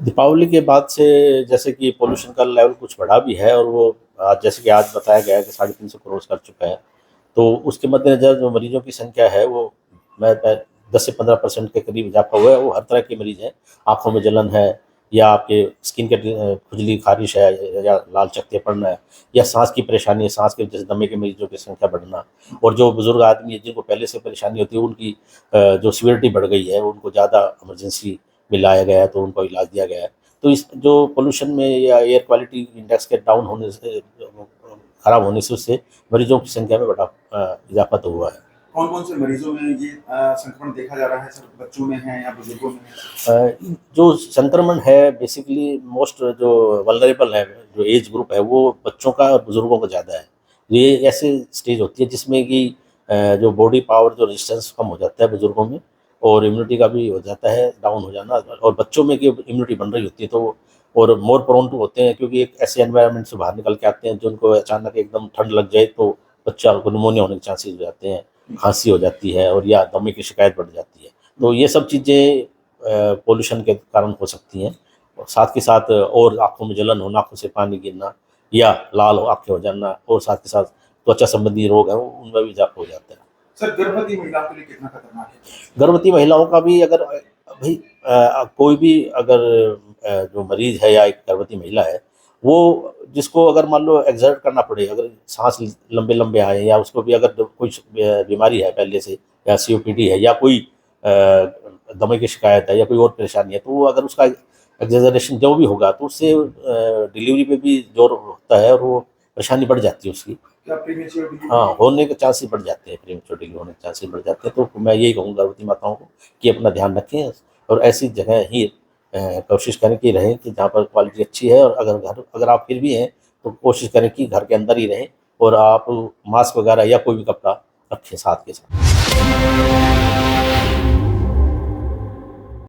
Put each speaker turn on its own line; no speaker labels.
दीपावली के बाद से जैसे कि पॉल्यूशन का लेवल कुछ बढ़ा भी है और वो जैसे कि आज बताया गया है कि 350 क्रॉस कर चुका है। तो उसके मद्देनज़र जो मरीज़ों की संख्या है वो मैं 10 से 15% के करीब इज़ाफ़ा हुआ है। वो हर तरह के मरीज़ हैं, आँखों में जलन है या आपके स्किन के खुजली, ख़ारिश है या लाल चकत्ते पड़ना है या साँस की परेशानी है, साँस के जैसे दमे के मरीज़ों की संख्या बढ़ना और जो बुज़ुर्ग आदमी है जिनको पहले से परेशानी होती है उनकी जो सीवियरिटी बढ़ गई है, उनको ज़्यादा इमरजेंसी में लाया गया है, तो उनको इलाज दिया गया है। तो इस जो पॉल्यूशन में या एयर क्वालिटी इंडेक्स के डाउन होने से खराब होने से उससे मरीजों की संख्या में बड़ा इजाफा तो हुआ है।
कौन-कौन से मरीजों में ये संक्रमण देखा जा रहा है सर? बच्चों में है या बुजुर्गों में है?
जो संक्रमण है बेसिकली मोस्ट जो वल्नरेबल है, जो एज ग्रुप है वो बच्चों का और बुजुर्गों का ज़्यादा है। ये ऐसे स्टेज होती है जिसमें कि जो बॉडी पावर जो रेजिस्टेंस कम हो जाता है बुजुर्गों में और इम्यूनिटी का भी हो जाता है डाउन हो जाना और बच्चों में कि इम्यूनिटी बन रही होती है तो और मोर प्रोन टू होते हैं क्योंकि एक ऐसे एनवायरनमेंट से बाहर निकल के आते हैं जो उनको अचानक एकदम ठंड लग जाए तो बच्चा को निमोनिया होने के चांसेस हो जाते हैं, खांसी हो जाती है और या दमे की शिकायत बढ़ जाती है। तो ये सब चीज़ें पॉल्यूशन के कारण हो सकती हैं और साथ के साथ और आँखों में जलन होना, आँखों से पानी गिरना या लाल आँखें हो जाना और साथ के साथ त्वचा संबंधी रोग हैं, उनमें भी इज़ाफ़ा हो जाता है।
सर गर्भवती महिलाओं के लिए कितना खतरनाक है?
गर्भवती महिलाओं का भी अगर भई कोई भी अगर जो मरीज़ है या एक गर्भवती महिला है, वो जिसको अगर मान लो एक्सर्ट करना पड़े, अगर साँस लंबे-लंबे आए या उसको भी अगर कुछ बीमारी है पहले से या सीओपीडी है या कोई दमे की शिकायत है या कोई और परेशानी है, तो वो अगर उसका एक्सेजरेशन जो भी होगा तो उससे डिलीवरी पे भी ज़ोर होता है और वो परेशानी बढ़ जाती है उसकी।
क्या प्रीमेच्योर डिलीवरी?
हाँ, होने के चांसेस बढ़ जाते हैं, प्रीमेच्योर डिलीवरी होने के चांसेस बढ़ जाते हैं, तो मैं यही कहूँगा गर्भवती माताओं को कि अपना ध्यान रखें और ऐसी जगह ही कोशिश करें कि रहें कि जहाँ पर क्वालिटी अच्छी है और अगर आप फिर भी हैं, तो कोशिश करें कि घर के अंदर ही रहें और आप मास्क वगैरह या कोई भी कपड़ा रखें साथ के साथ।